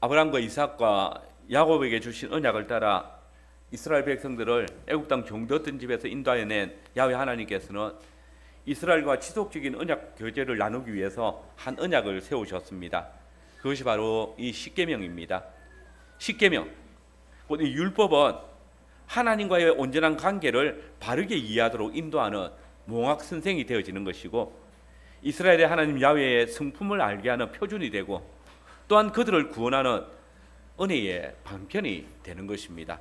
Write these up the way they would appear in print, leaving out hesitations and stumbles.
아브라함과 이삭과 야곱에게 주신 언약을 따라 이스라엘 백성들을 애굽 땅 종되었던 집에서 인도해낸 야훼 하나님께서는 이스라엘과 지속적인 언약 교제를 나누기 위해서 한 언약을 세우셨습니다. 그것이 바로 이 십계명입니다. 십계명, 곧 이 율법은 하나님과의 온전한 관계를 바르게 이해하도록 인도하는 몽학 선생이 되어지는 것이고, 이스라엘의 하나님 야훼의 성품을 알게 하는 표준이 되고, 또한 그들을 구원하는 은혜의 방편이 되는 것입니다.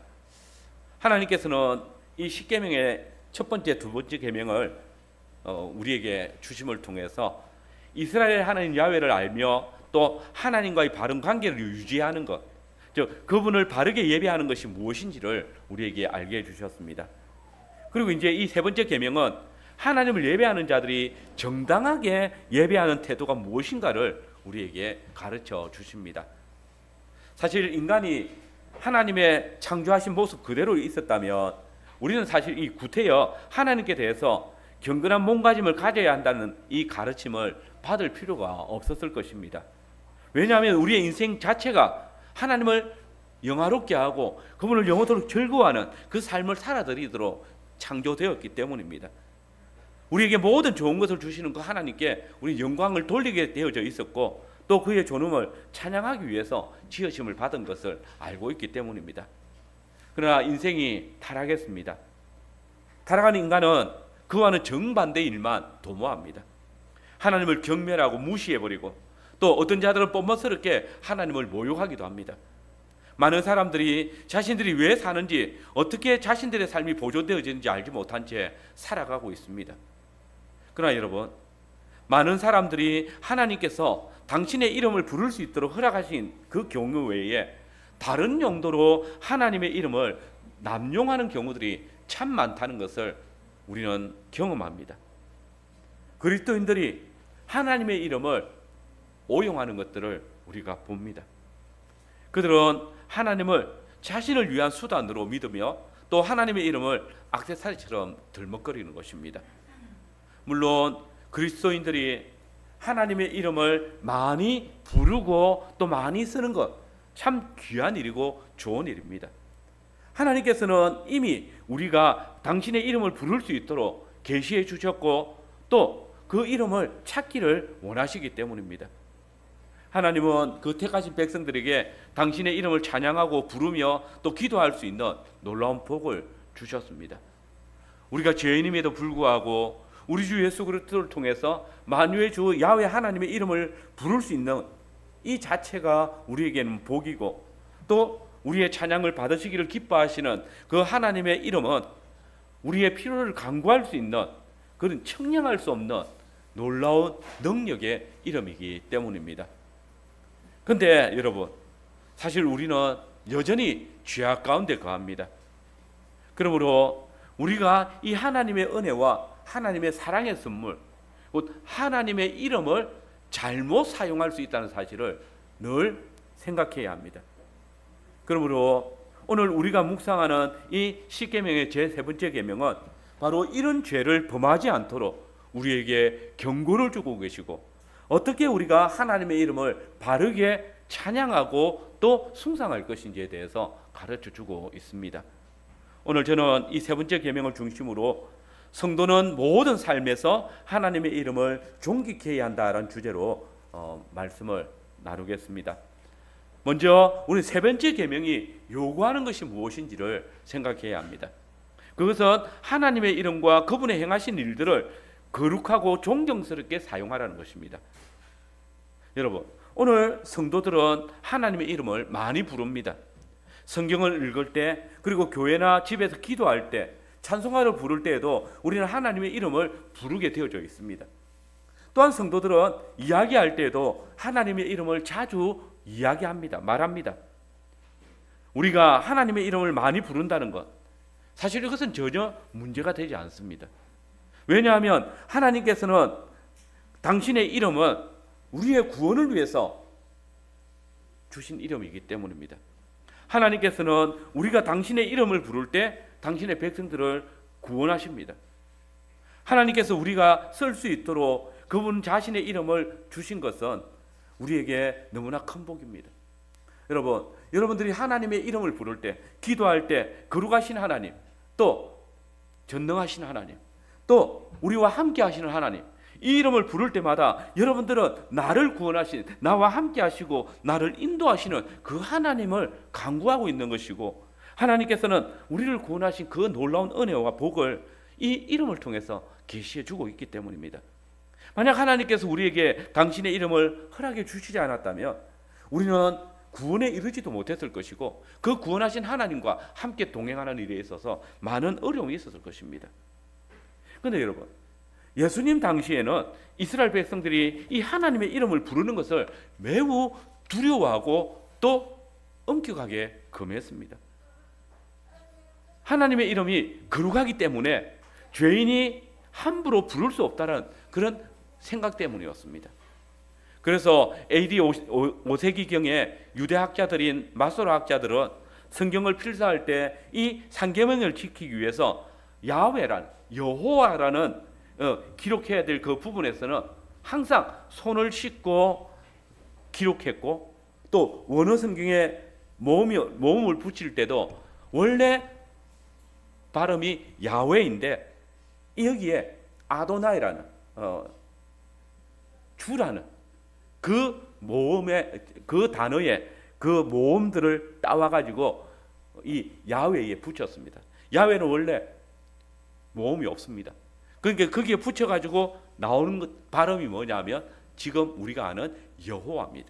하나님께서는 이 십계명의 첫 번째, 두 번째 계명을 우리에게 주심을 통해서 이스라엘 하나님 야훼를 알며 또 하나님과의 바른 관계를 유지하는 것, 즉 그분을 바르게 예배하는 것이 무엇인지를 우리에게 알게 해주셨습니다. 그리고 이제 이 세 번째 계명은 하나님을 예배하는 자들이 정당하게 예배하는 태도가 무엇인가를 우리에게 가르쳐 주십니다. 사실 인간이 하나님의 창조하신 모습 그대로 있었다면 우리는 사실 이 구태여 하나님께 대해서 경건한 몸가짐을 가져야 한다는 이 가르침을 받을 필요가 없었을 것입니다. 왜냐하면 우리의 인생 자체가 하나님을 영화롭게 하고 그분을 영원토록 즐거워하는 그 삶을 살아드리도록 창조되었기 때문입니다. 우리에게 모든 좋은 것을 주시는 그 하나님께 우리 영광을 돌리게 되어져 있었고, 또 그의 존엄을 찬양하기 위해서 지으심을 받은 것을 알고 있기 때문입니다. 그러나 인생이 타락했습니다. 타락한 인간은 그와는 정반대의 일만 도모합니다. 하나님을 경멸하고 무시해버리고, 또 어떤 자들은 뻔뻔스럽게 하나님을 모욕하기도 합니다. 많은 사람들이 자신들이 왜 사는지, 어떻게 자신들의 삶이 보존되어지는지 알지 못한 채 살아가고 있습니다. 그러나 여러분, 많은 사람들이 하나님께서 당신의 이름을 부를 수 있도록 허락하신 그 경우 외에 다른 용도로 하나님의 이름을 남용하는 경우들이 참 많다는 것을 우리는 경험합니다. 그리스도인들이 하나님의 이름을 오용하는 것들을 우리가 봅니다. 그들은 하나님을 자신을 위한 수단으로 믿으며 또 하나님의 이름을 액세서리처럼 들먹거리는 것입니다. 물론 그리스도인들이 하나님의 이름을 많이 부르고 또 많이 쓰는 것 참 귀한 일이고 좋은 일입니다. 하나님께서는 이미 우리가 당신의 이름을 부를 수 있도록 계시해 주셨고 또 그 이름을 찾기를 원하시기 때문입니다. 하나님은 그 택하신 백성들에게 당신의 이름을 찬양하고 부르며 또 기도할 수 있는 놀라운 복을 주셨습니다. 우리가 죄인임에도 불구하고 우리 주 예수 그리스도를 통해서 만유의 주 야훼 하나님의 이름을 부를 수 있는 이 자체가 우리에게는 복이고, 또 우리의 찬양을 받으시기를 기뻐하시는 그 하나님의 이름은 우리의 필요를 간구할 수 있는 그런 청량할 수 없는 놀라운 능력의 이름이기 때문입니다. 그런데 여러분, 사실 우리는 여전히 죄악 가운데 거합니다. 그러므로 우리가 이 하나님의 은혜와 하나님의 사랑의 선물, 곧 하나님의 이름을 잘못 사용할 수 있다는 사실을 늘 생각해야 합니다. 그러므로 오늘 우리가 묵상하는 이 십계명의 제3 번째 계명은 바로 이런 죄를 범하지 않도록 우리에게 경고를 주고 계시고, 어떻게 우리가 하나님의 이름을 바르게 찬양하고 또 숭상할 것인지에 대해서 가르쳐주고 있습니다. 오늘 저는 이 세 번째 계명을 중심으로 성도는 모든 삶에서 하나님의 이름을 존귀케 해야 한다라는 주제로 말씀을 나누겠습니다. 먼저 우리 세 번째 계명이 요구하는 것이 무엇인지를 생각해야 합니다. 그것은 하나님의 이름과 그분의 행하신 일들을 거룩하고 존경스럽게 사용하라는 것입니다. 여러분, 오늘 성도들은 하나님의 이름을 많이 부릅니다. 성경을 읽을 때, 그리고 교회나 집에서 기도할 때, 찬송가를 부를 때에도 우리는 하나님의 이름을 부르게 되어져 있습니다. 또한 성도들은 이야기할 때에도 하나님의 이름을 자주 이야기합니다. 말합니다. 우리가 하나님의 이름을 많이 부른다는 것, 사실 이것은 전혀 문제가 되지 않습니다. 왜냐하면 하나님께서는 당신의 이름은 우리의 구원을 위해서 주신 이름이기 때문입니다. 하나님께서는 우리가 당신의 이름을 부를 때 당신의 백성들을 구원하십니다. 하나님께서 우리가 쓸 수 있도록 그분 자신의 이름을 주신 것은 우리에게 너무나 큰 복입니다. 여러분들이 하나님의 이름을 부를 때, 기도할 때 거룩하신 하나님, 또 전능하신 하나님, 또 우리와 함께 하시는 하나님, 이 이름을 부를 때마다 여러분들은 나를 구원하신, 나와 함께 하시고 나를 인도하시는 그 하나님을 간구하고 있는 것이고, 하나님께서는 우리를 구원하신 그 놀라운 은혜와 복을 이 이름을 통해서 계시해 주고 있기 때문입니다. 만약 하나님께서 우리에게 당신의 이름을 허락해 주시지 않았다면 우리는 구원에 이르지도 못했을 것이고, 그 구원하신 하나님과 함께 동행하는 일에 있어서 많은 어려움이 있었을 것입니다. 그런데 여러분, 예수님 당시에는 이스라엘 백성들이 이 하나님의 이름을 부르는 것을 매우 두려워하고 또 엄격하게 금했습니다. 하나님의 이름이 거룩하기 때문에 죄인이 함부로 부를 수 없다는 그런 생각 때문이었습니다. 그래서 AD 5세기경에 유대학자들인 마소로 학자들은 성경을 필사할 때 이 상계명을 지키기 위해서 야훼란, 여호와라는 기록해야 될 그 부분에서는 항상 손을 씻고 기록했고, 또 원어 성경에 모음을 붙일 때도 원래 발음이 야훼인데 여기에 아도나이라는 주라는 그 모음의 그 단어의 그 모음들을 따와 가지고 이 야훼에 붙였습니다. 야훼는 원래 모음이 없습니다. 그러니까 거기에 붙여 가지고 나오는 발음이 뭐냐면 지금 우리가 아는 여호와입니다.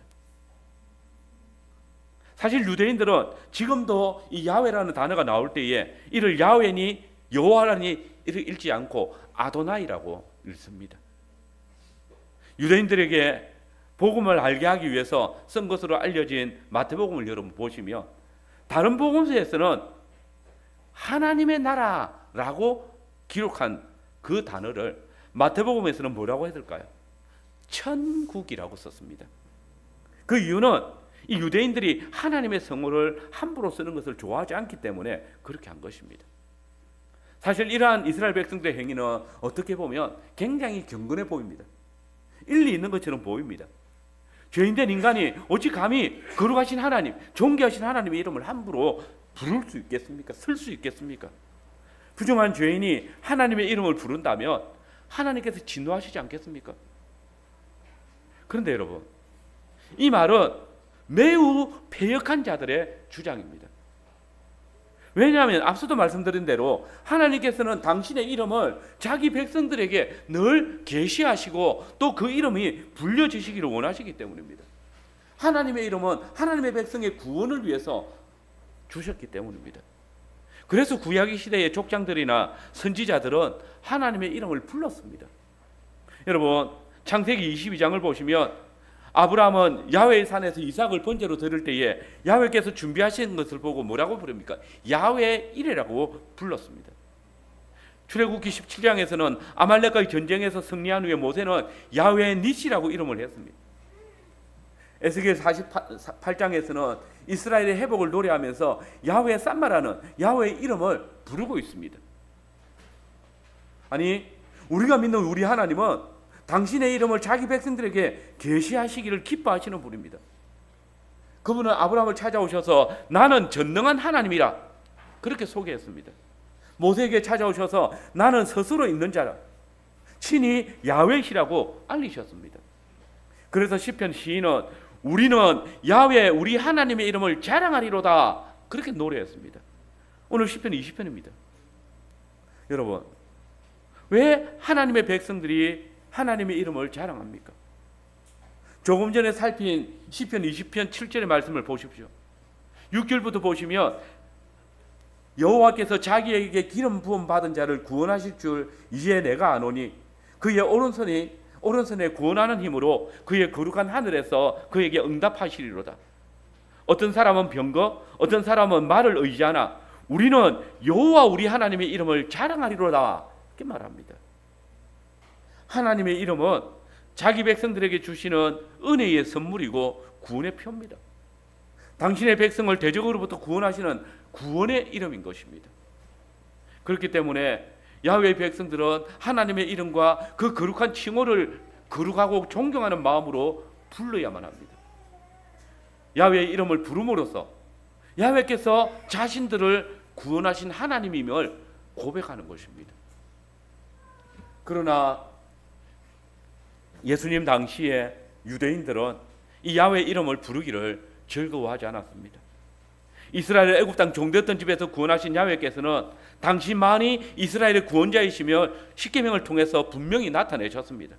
사실 유대인들은 지금도 이 야훼라는 단어가 나올 때에 이를 야훼니 여호와라니 이를 읽지 않고 아도나이라고 읽습니다. 유대인들에게 복음을 알게 하기 위해서 쓴 것으로 알려진 마태복음을 여러분 보시면 다른 복음서에서는 하나님의 나라라고 기록한 그 단어를 마태복음에서는 뭐라고 해야 될까요? 천국이라고 썼습니다. 그 이유는 이 유대인들이 하나님의 성호를 함부로 쓰는 것을 좋아하지 않기 때문에 그렇게 한 것입니다. 사실 이러한 이스라엘 백성들의 행위는 어떻게 보면 굉장히 경건해 보입니다. 일리 있는 것처럼 보입니다. 죄인된 인간이 어찌 감히 거룩하신 하나님, 존귀하신 하나님의 이름을 함부로 부를 수 있겠습니까? 쓸 수 있겠습니까? 부정한 죄인이 하나님의 이름을 부른다면 하나님께서 진노하시지 않겠습니까? 그런데 여러분, 이 말은 매우 패역한 자들의 주장입니다. 왜냐하면 앞서도 말씀드린 대로 하나님께서는 당신의 이름을 자기 백성들에게 늘 계시하시고 또 그 이름이 불려지시기를 원하시기 때문입니다. 하나님의 이름은 하나님의 백성의 구원을 위해서 주셨기 때문입니다. 그래서 구약 시대의 족장들이나 선지자들은 하나님의 이름을 불렀습니다. 여러분, 창세기 22장을 보시면 아브라함은 야훼의 산에서 이삭을 번제로 드릴 때에 야훼께서 준비하신 것을 보고 뭐라고 부릅니까? 야훼 이레라고 불렀습니다. 출애굽기 17장에서는 아말렉과의 전쟁에서 승리한 후에 모세는 야훼 니시라고 이름을 했습니다. 에스겔 48장에서는 이스라엘의 회복을 노래하면서 야훼 쌈마라는 야훼의 이름을 부르고 있습니다. 아니, 우리가 믿는 우리 하나님은 당신의 이름을 자기 백성들에게 계시하시기를 기뻐하시는 분입니다. 그분은 아브라함을 찾아오셔서 나는 전능한 하나님이라 그렇게 소개했습니다. 모세에게 찾아오셔서 나는 스스로 있는 자라 친히 야훼시라고 알리셨습니다. 그래서 시편 시인은 우리는 야훼 우리 하나님의 이름을 자랑하리로다 그렇게 노래했습니다. 오늘 시편 20편입니다. 여러분, 왜 하나님의 백성들이 하나님의 이름을 자랑합니까? 조금 전에 살핀 시편 20편 7절의 말씀을 보십시오. 6절부터 보시면 여호와께서 자기에게 기름 부음 받은 자를 구원하실 줄 이제 내가 아노니 그의 오른손에 구원하는 힘으로 그의 거룩한 하늘에서 그에게 응답하시리로다. 어떤 사람은 병거, 어떤 사람은 말을 의지하나 우리는 여호와 우리 하나님의 이름을 자랑하리로다 이렇게 말합니다. 하나님의 이름은 자기 백성들에게 주시는 은혜의 선물이고 구원의 표입니다. 당신의 백성을 대적으로부터 구원하시는 구원의 이름인 것입니다. 그렇기 때문에 야훼의 백성들은 하나님의 이름과 그 거룩한 칭호를 거룩하고 존경하는 마음으로 불러야만 합니다. 야훼의 이름을 부름으로써 야훼께서 자신들을 구원하신 하나님임을 고백하는 것입니다. 그러나 예수님 당시에 유대인들은 이 야훼 이름을 부르기를 즐거워하지 않았습니다. 이스라엘을 애굽 땅 종되었던 집에서 구원하신 야훼께서는 당신만이 이스라엘의 구원자이시며 십계명을 통해서 분명히 나타내셨습니다.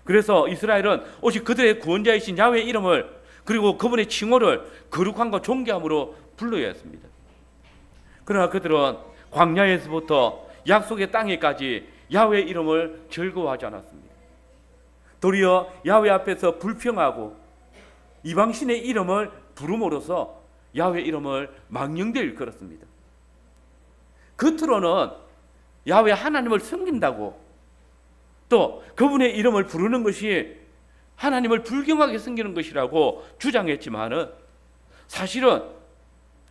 그래서 이스라엘은 오직 그들의 구원자이신 야훼의 이름을 그리고 그분의 칭호를 거룩함과 존귀함으로 불러야 했습니다. 그러나 그들은 광야에서부터 약속의 땅에까지 야훼의 이름을 즐거워하지 않았습니다. 도리어 야훼 앞에서 불평하고 이방신의 이름을 부름으로써 야훼 이름을 망령되이 일컬었습니다. 겉으로는 야훼 하나님을 섬긴다고 또 그분의 이름을 부르는 것이 하나님을 불경하게 섬기는 것이라고 주장했지만은 사실은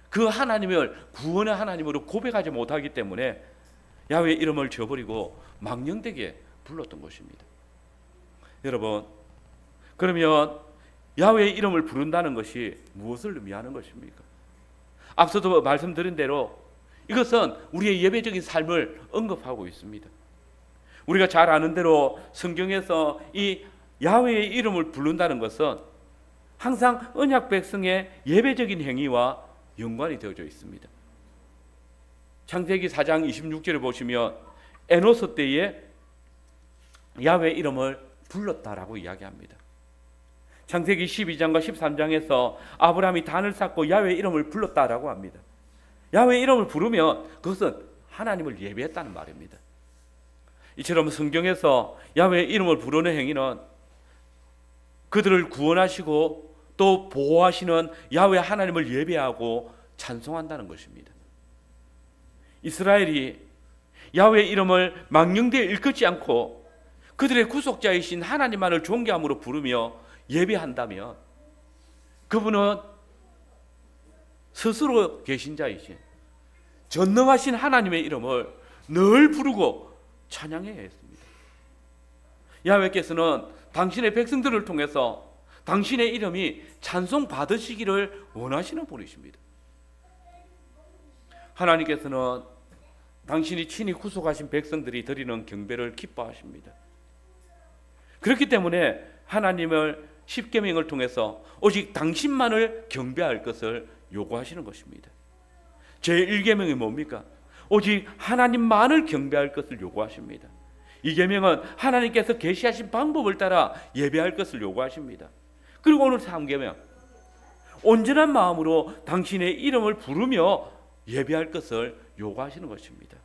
그 하나님을 구원의 하나님으로 고백하지 못하기 때문에 야훼 이름을 저버리고 망령되게 불렀던 것입니다. 여러분, 그러면 야훼의 이름을 부른다는 것이 무엇을 의미하는 것입니까? 앞서도 말씀드린 대로 이것은 우리의 예배적인 삶을 언급하고 있습니다. 우리가 잘 아는 대로 성경에서 이 야훼의 이름을 부른다는 것은 항상 언약 백성의 예배적인 행위와 연관이 되어져 있습니다. 창세기 4장 26절을 보시면 에노스 때에 야훼의 이름을 불렀다라고 이야기합니다. 창세기 12장과 13장에서 아브라함이 단을 쌓고 야훼의 이름을 불렀다라고 합니다. 야훼의 이름을 부르면 그것은 하나님을 예배했다는 말입니다. 이처럼 성경에서 야훼의 이름을 부르는 행위는 그들을 구원하시고 또 보호하시는 야훼 하나님을 예배하고 찬송한다는 것입니다. 이스라엘이 야훼의 이름을 망령되이 일컫지 않고 그들의 구속자이신 하나님만을 존귀함으로 부르며 예배한다면 그분은 스스로 계신 자이신 전능하신 하나님의 이름을 늘 부르고 찬양해야 했습니다. 야훼께서는 당신의 백성들을 통해서 당신의 이름이 찬송 받으시기를 원하시는 분이십니다. 하나님께서는 당신이 친히 구속하신 백성들이 드리는 경배를 기뻐하십니다. 그렇기 때문에 하나님을 십계명을 통해서 오직 당신만을 경배할 것을 요구하시는 것입니다. 제1계명이 뭡니까? 오직 하나님만을 경배할 것을 요구하십니다. 이 계명은 하나님께서 계시하신 방법을 따라 예배할 것을 요구하십니다. 그리고 오늘 3계명, 온전한 마음으로 당신의 이름을 부르며 예배할 것을 요구하시는 것입니다.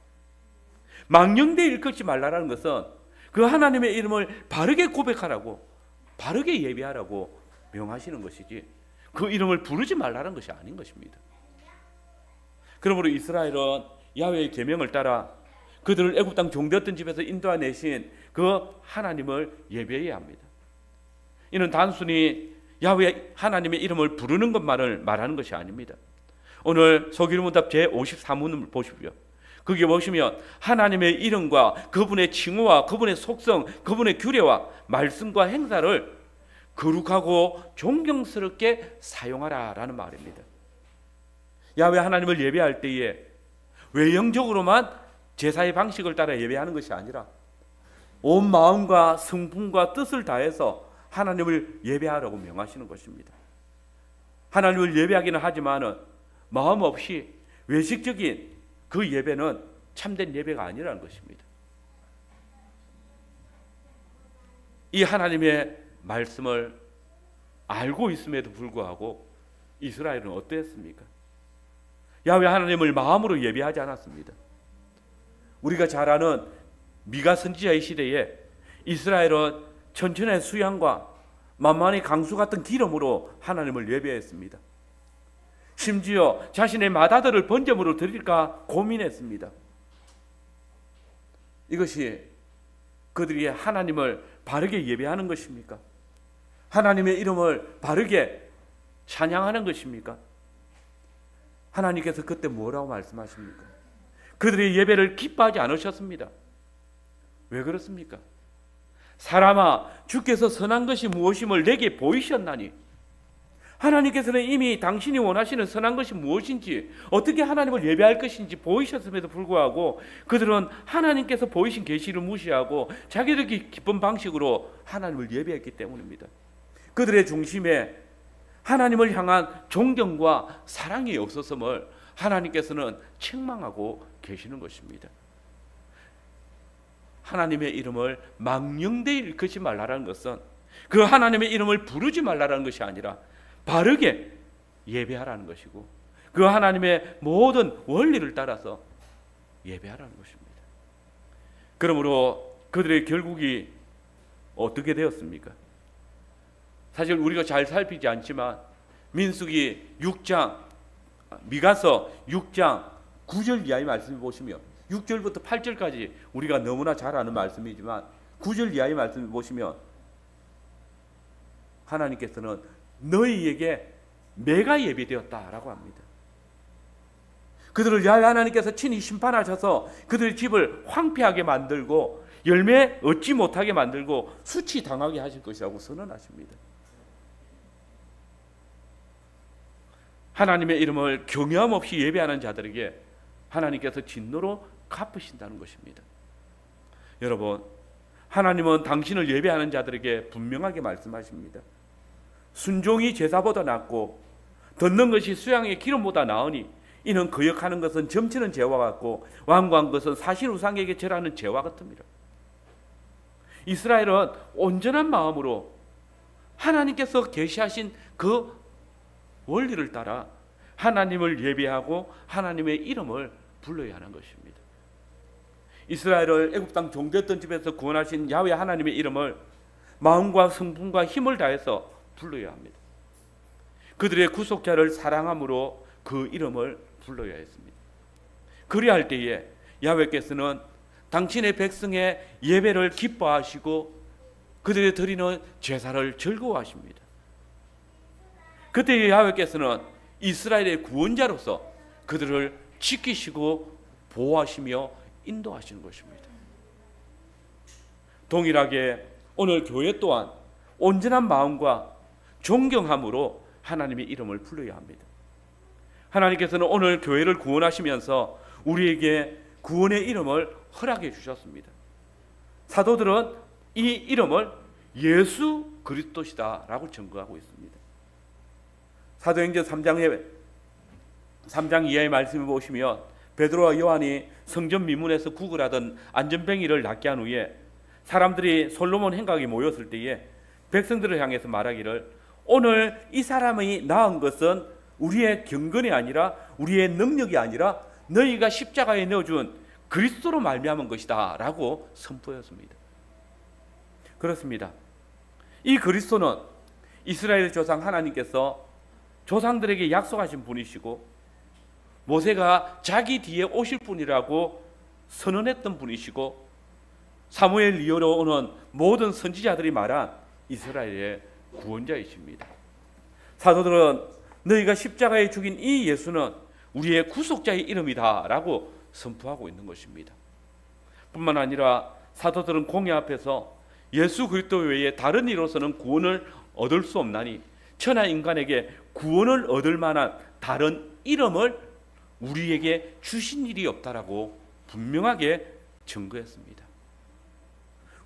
망령되이 일컫지 말라라는 것은 그 하나님의 이름을 바르게 고백하라고, 바르게 예배하라고 명하시는 것이지 그 이름을 부르지 말라는 것이 아닌 것입니다. 그러므로 이스라엘은 야훼의 계명을 따라 그들을 애굽 땅 종되었던 집에서 인도하내신 그 하나님을 예배해야 합니다. 이는 단순히 야훼 하나님의 이름을 부르는 것만을 말하는 것이 아닙니다. 오늘 서기문답 제53문을 보십시오. 거기에 보시면 하나님의 이름과 그분의 칭호와 그분의 속성, 그분의 규례와 말씀과 행사를 거룩하고 존경스럽게 사용하라라는 말입니다. 야훼 하나님을 예배할 때에 외형적으로만 제사의 방식을 따라 예배하는 것이 아니라 온 마음과 성품과 뜻을 다해서 하나님을 예배하라고 명하시는 것입니다. 하나님을 예배하기는 하지만 마음 없이 외식적인 그 예배는 참된 예배가 아니라는 것입니다. 이 하나님의 말씀을 알고 있음에도 불구하고 이스라엘은 어땠습니까? 야훼 하나님을 마음으로 예배하지 않았습니다. 우리가 잘 아는 미가 선지자의 시대에 이스라엘은 천천의 수양과 만만의 강수 같은 기름으로 하나님을 예배했습니다. 심지어 자신의 맏아들을 번제물로 드릴까 고민했습니다. 이것이 그들이 하나님을 바르게 예배하는 것입니까? 하나님의 이름을 바르게 찬양하는 것입니까? 하나님께서 그때 뭐라고 말씀하십니까? 그들의 예배를 기뻐하지 않으셨습니다. 왜 그렇습니까? 사람아, 주께서 선한 것이 무엇임을 내게 보이셨나니 하나님께서는 이미 당신이 원하시는 선한 것이 무엇인지, 어떻게 하나님을 예배할 것인지 보이셨음에도 불구하고 그들은 하나님께서 보이신 계시를 무시하고 자기들이 기쁜 방식으로 하나님을 예배했기 때문입니다. 그들의 중심에 하나님을 향한 존경과 사랑이 없었음을 하나님께서는 책망하고 계시는 것입니다. 하나님의 이름을 망령되이 일컫지 말라는 것은 그 하나님의 이름을 부르지 말라는 것이 아니라 바르게 예배하라는 것이고, 그 하나님의 모든 원리를 따라서 예배하라는 것입니다. 그러므로 그들의 결국이 어떻게 되었습니까? 사실 우리가 잘 살피지 않지만 민수기 6장, 미가서 6장 9절 이하의 말씀을 보시면, 6절부터 8절까지 우리가 너무나 잘 아는 말씀이지만 9절 이하의 말씀을 보시면 하나님께서는 너희에게 매가 예비되었다라고 합니다. 그들을 야훼 하나님께서 친히 심판하셔서 그들의 집을 황폐하게 만들고 열매 얻지 못하게 만들고 수치당하게 하실 것이라고 선언하십니다. 하나님의 이름을 경외함 없이 예배하는 자들에게 하나님께서 진노로 갚으신다는 것입니다. 여러분, 하나님은 당신을 예배하는 자들에게 분명하게 말씀하십니다. 순종이 제사보다 낫고 듣는 것이 수양의 기름보다 나으니 이는 거역하는 것은 점치는 죄와 같고 완고한 것은 사신 우상에게 절하는 죄와 같습니다. 이스라엘은 온전한 마음으로 하나님께서 계시하신 그 원리를 따라 하나님을 예배하고 하나님의 이름을 불러야 하는 것입니다. 이스라엘을 애굽 땅 종되었던 집에서 구원하신 야훼 하나님의 이름을 마음과 성품과 힘을 다해서 불러야 합니다. 그들의 구속자를 사랑함으로 그 이름을 불러야 했습니다. 그리야 할 때에 야훼께서는 당신의 백성의 예배를 기뻐하시고 그들이 드리는 제사를 즐거워하십니다. 그때 야훼께서는 이스라엘의 구원자로서 그들을 지키시고 보호하시며 인도하시는 것입니다. 동일하게 오늘 교회 또한 온전한 마음과 존경함으로 하나님의 이름을 불러야 합니다. 하나님께서는 오늘 교회를 구원하시면서 우리에게 구원의 이름을 허락해 주셨습니다. 사도들은 이 이름을 예수 그리스도시다라고 증거하고 있습니다. 사도행전 3장 이하의 말씀을 보시면 베드로와 요한이 성전 미문에서 구걸하던 안전뱅이를 낫게 한 후에 사람들이 솔로몬 행각에 모였을 때에 백성들을 향해서 말하기를 오늘 이 사람이 나은 것은 우리의 경건이 아니라 우리의 능력이 아니라 너희가 십자가에 넣어준 그리스도로 말미암은 것이다 라고 선포했습니다. 그렇습니다. 이 그리스도는 이스라엘 조상 하나님께서 조상들에게 약속하신 분이시고 모세가 자기 뒤에 오실 분이라고 선언했던 분이시고 사무엘 이후로 오는 모든 선지자들이 말한 이스라엘의 구원자이십니다. 사도들은 너희가 십자가에 죽인 이 예수는 우리의 구속자의 이름이다 라고 선포하고 있는 것입니다. 뿐만 아니라 사도들은 공회 앞에서 예수 그리스도 외에 다른 이로서는 구원을 얻을 수 없나니 천하 인간에게 구원을 얻을 만한 다른 이름을 우리에게 주신 일이 없다라고 분명하게 증거했습니다.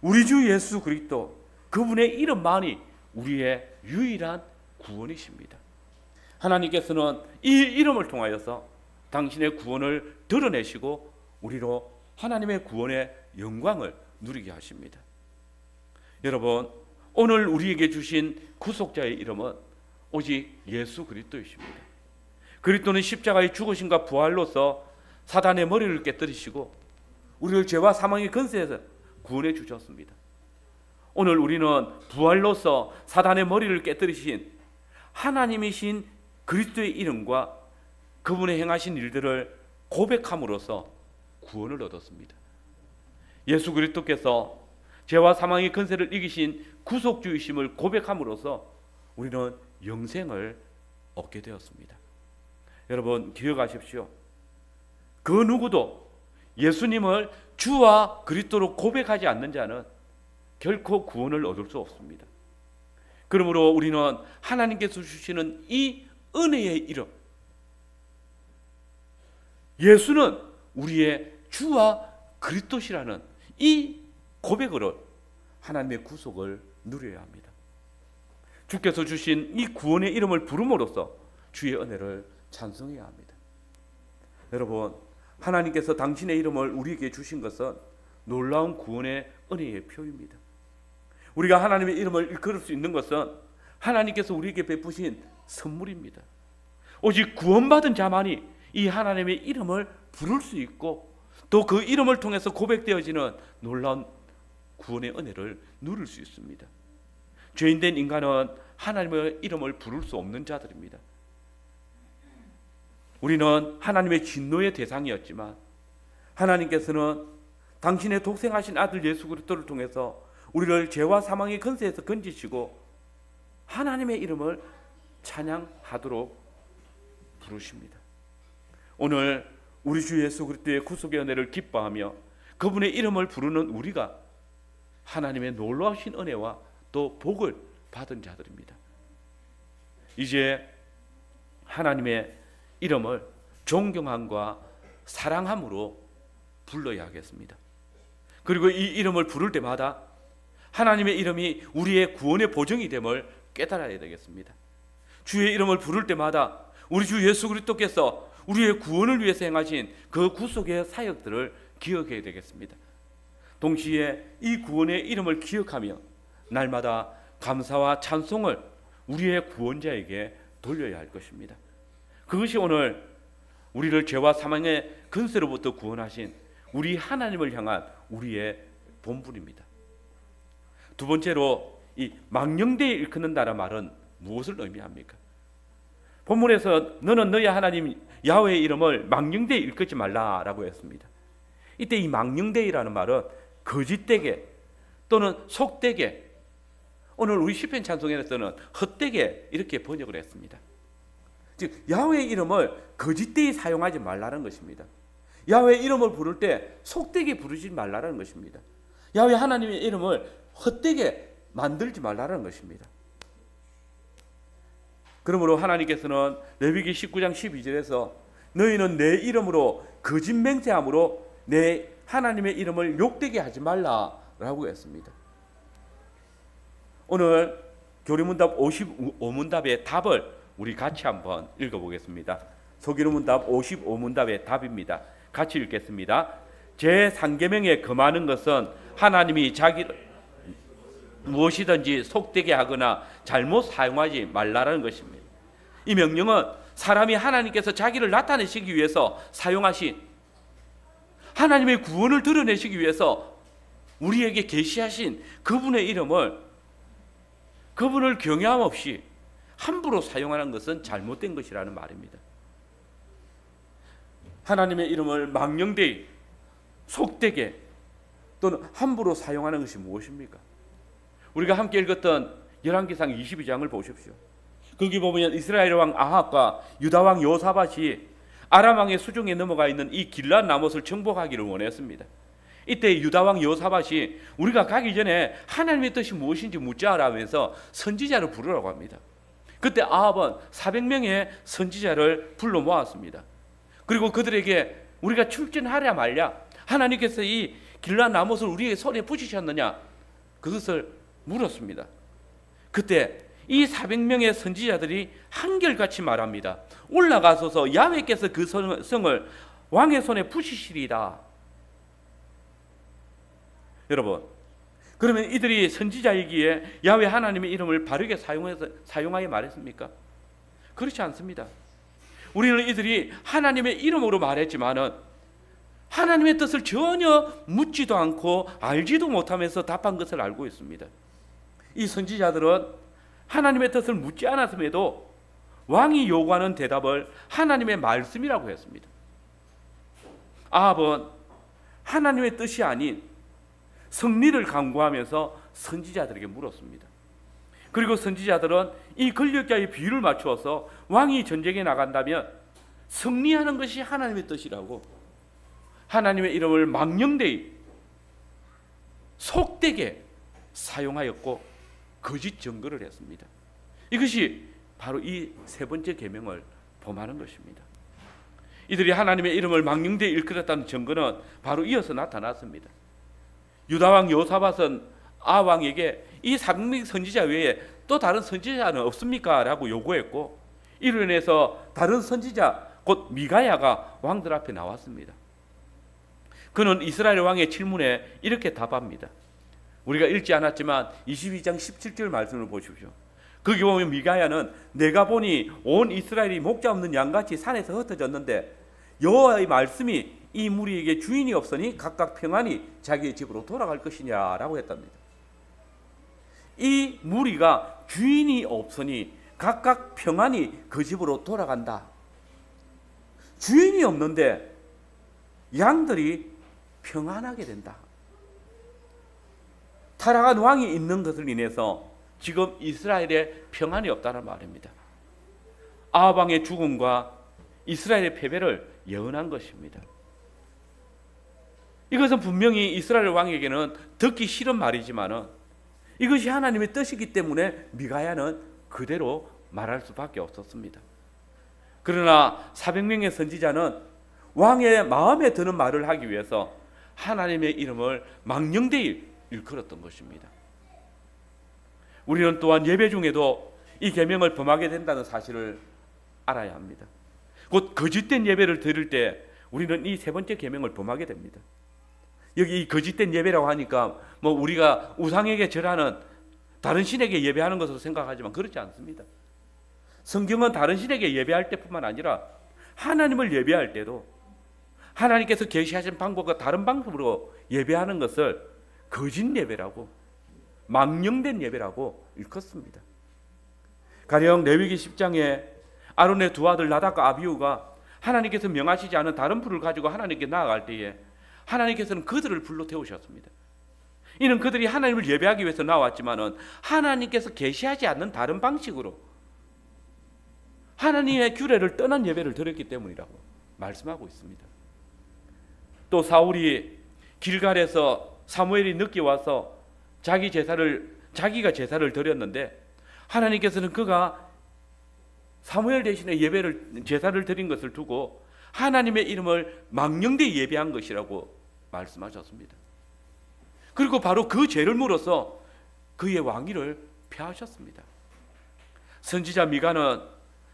우리 주 예수 그리스도 그분의 이름만이 우리의 유일한 구원이십니다. 하나님께서는 이 이름을 통하여서 당신의 구원을 드러내시고 우리로 하나님의 구원의 영광을 누리게 하십니다. 여러분, 오늘 우리에게 주신 구속자의 이름은 오직 예수 그리스도이십니다. 그리스도는 십자가의 죽으심과 부활로서 사단의 머리를 깨뜨리시고 우리를 죄와 사망의 권세에서 구원해 주셨습니다. 오늘 우리는 부활로서 사단의 머리를 깨뜨리신 하나님이신 그리스도의 이름과 그분의 행하신 일들을 고백함으로써 구원을 얻었습니다. 예수 그리스도께서 죄와 사망의 권세를 이기신 구속주이심을 고백함으로써 우리는 영생을 얻게 되었습니다. 여러분 기억하십시오. 그 누구도 예수님을 주와 그리스도로 고백하지 않는 자는 결코 구원을 얻을 수 없습니다. 그러므로 우리는 하나님께서 주시는 이 은혜의 이름, 예수는 우리의 주와 그리스도시라는 이 고백으로 하나님의 구속을 누려야 합니다. 주께서 주신 이 구원의 이름을 부름으로써 주의 은혜를 찬송해야 합니다. 여러분, 하나님께서 당신의 이름을 우리에게 주신 것은 놀라운 구원의 은혜의 표입니다. 우리가 하나님의 이름을 일컬을 수 있는 것은 하나님께서 우리에게 베푸신 선물입니다. 오직 구원받은 자만이 이 하나님의 이름을 부를 수 있고 또 그 이름을 통해서 고백되어지는 놀라운 구원의 은혜를 누릴 수 있습니다. 죄인된 인간은 하나님의 이름을 부를 수 없는 자들입니다. 우리는 하나님의 진노의 대상이었지만 하나님께서는 당신의 독생하신 아들 예수 그리스도를 통해서 우리를 죄와 사망의 권세에서 건지시고 하나님의 이름을 찬양하도록 부르십니다. 오늘 우리 주 예수 그리스도의 구속의 은혜를 기뻐하며 그분의 이름을 부르는 우리가 하나님의 놀라우신 은혜와 또 복을 받은 자들입니다. 이제 하나님의 이름을 존경함과 사랑함으로 불러야 하겠습니다. 그리고 이 이름을 부를 때마다 하나님의 이름이 우리의 구원의 보증이 됨을 깨달아야 되겠습니다. 주의 이름을 부를 때마다 우리 주 예수 그리스도께서 우리의 구원을 위해서 행하신 그 구속의 사역들을 기억해야 되겠습니다. 동시에 이 구원의 이름을 기억하며 날마다 감사와 찬송을 우리의 구원자에게 돌려야 할 것입니다. 그것이 오늘 우리를 죄와 사망의 근세로부터 구원하신 우리 하나님을 향한 우리의 본분입니다. 두 번째로 이 망령되이 일컫는다는 말은 무엇을 의미합니까? 본문에서 너는 너희 하나님 야훼의 이름을 망령되이 일컫지 말라라고 했습니다. 이때 이 망령되이라는 말은 거짓되게 또는 속되게, 오늘 우리 시편 찬송에서는 헛되게 이렇게 번역을 했습니다. 즉 야훼의 이름을 거짓되이 사용하지 말라는 것입니다. 야훼의 이름을 부를 때 속되게 부르지 말라는 것입니다. 야훼 하나님의 이름을 헛되게 만들지 말라는 것입니다. 그러므로 하나님께서는 레위기 19장 12절에서 너희는 내 이름으로 거짓 맹세함으로 내 하나님의 이름을 욕되게 하지 말라라고 했습니다. 오늘 교리문답 55문답의 답을 우리 같이 한번 읽어보겠습니다. 서기로문답 55문답의 답입니다. 같이 읽겠습니다. 제3계명에 금하는 것은 하나님이 자기를 무엇이든지 속되게 하거나 잘못 사용하지 말라라는 것입니다. 이 명령은 사람이 하나님께서 자기를 나타내시기 위해서 사용하신, 하나님의 구원을 드러내시기 위해서 우리에게 계시하신 그분의 이름을, 그분을 경외함 없이 함부로 사용하는 것은 잘못된 것이라는 말입니다. 하나님의 이름을 망령되이, 속되게 또는 함부로 사용하는 것이 무엇입니까? 우리가 함께 읽었던 열왕기상 22장을 보십시오. 거기 보면 이스라엘 왕 아합과 유다 왕 여호사밧이 아람 왕의 수중에 넘어가 있는 이 길앗 라못을 정복하기를 원했습니다. 이때 유다 왕 여호사밧이 우리가 가기 전에 하나님의 뜻이 무엇인지 묻자라면서 선지자를 부르라고 합니다. 그때 아합은 400명의 선지자를 불러 모았습니다. 그리고 그들에게 우리가 출전하랴 말랴, 하나님께서 이 길앗 라못을 우리의 손에 붙이셨느냐, 그것을 물었습니다. 그때 이 400명의 선지자들이 한결같이 말합니다. 올라가소서 야훼께서 그 성을 왕의 손에 붙이시리다. 여러분, 그러면 이들이 선지자이기에 야훼 하나님의 이름을 바르게 사용하여 말했습니까? 그렇지 않습니다. 우리는 이들이 하나님의 이름으로 말했지만은 하나님의 뜻을 전혀 묻지도 않고 알지도 못하면서 답한 것을 알고 있습니다. 이 선지자들은 하나님의 뜻을 묻지 않았음에도 왕이 요구하는 대답을 하나님의 말씀이라고 했습니다. 아합은 하나님의 뜻이 아닌 승리를 강구하면서 선지자들에게 물었습니다. 그리고 선지자들은 이 권력자의 비유를 맞추어서 왕이 전쟁에 나간다면 승리하는 것이 하나님의 뜻이라고 하나님의 이름을 망령되이 속되게 사용하였고, 거짓 증거를 했습니다. 이것이 바로 이 세 번째 계명을 범하는 것입니다. 이들이 하나님의 이름을 망령되이 일컬었다는 증거는 바로 이어서 나타났습니다. 유다왕 여호사밧은 아왕에게 이 400명 선지자 외에 또 다른 선지자는 없습니까? 라고 요구했고, 이로 인해서 다른 선지자 곧 미가야가 왕들 앞에 나왔습니다. 그는 이스라엘 왕의 질문에 이렇게 답합니다. 우리가 읽지 않았지만 22장 17절 말씀을 보십시오. 거기 보면 미가야는 내가 보니 온 이스라엘이 목자 없는 양같이 산에서 흩어졌는데 여호와의 말씀이 이 무리에게 주인이 없으니 각각 평안히 자기의 집으로 돌아갈 것이냐라고 했답니다. 이 무리가 주인이 없으니 각각 평안히 그 집으로 돌아간다. 주인이 없는데 양들이 평안하게 된다. 타락한 왕이 있는 것을 인해서 지금 이스라엘에 평안이 없다는 말입니다. 아합 왕의 죽음과 이스라엘의 패배를 예언한 것입니다. 이것은 분명히 이스라엘 왕에게는 듣기 싫은 말이지만 이것이 하나님의 뜻이기 때문에 미가야는 그대로 말할 수밖에 없었습니다. 그러나 400명의 선지자는 왕의 마음에 드는 말을 하기 위해서 하나님의 이름을 망령되이 일컬었던 것입니다. 우리는 또한 예배 중에도 이 계명을 범하게 된다는 사실을 알아야 합니다. 곧 거짓된 예배를 드릴 때 우리는 이 세 번째 계명을 범하게 됩니다. 여기 이 거짓된 예배라고 하니까 뭐 우리가 우상에게 절하는 다른 신에게 예배하는 것으로 생각하지만 그렇지 않습니다. 성경은 다른 신에게 예배할 때뿐만 아니라 하나님을 예배할 때도 하나님께서 계시하신 방법과 다른 방법으로 예배하는 것을 거짓 예배라고, 망령된 예배라고 일컫습니다. 가령 레위기 10장에 아론의 두 아들 나답과 아비후가 하나님께서 명하시지 않은 다른 불을 가지고 하나님께 나아갈 때에 하나님께서는 그들을 불러 태우셨습니다. 이는 그들이 하나님을 예배하기 위해서 나왔지만은 하나님께서 계시하지 않는 다른 방식으로 하나님의 규례를 떠난 예배를 드렸기 때문이라고 말씀하고 있습니다. 또 사울이 길갈에서 사무엘이 늦게 와서 자기가 제사를 드렸는데 하나님께서는 그가 사무엘 대신에 제사를 드린 것을 두고 하나님의 이름을 망령되이 예배한 것이라고 말씀하셨습니다. 그리고 바로 그 죄를 물어서 그의 왕위를 폐하셨습니다. 선지자 미가는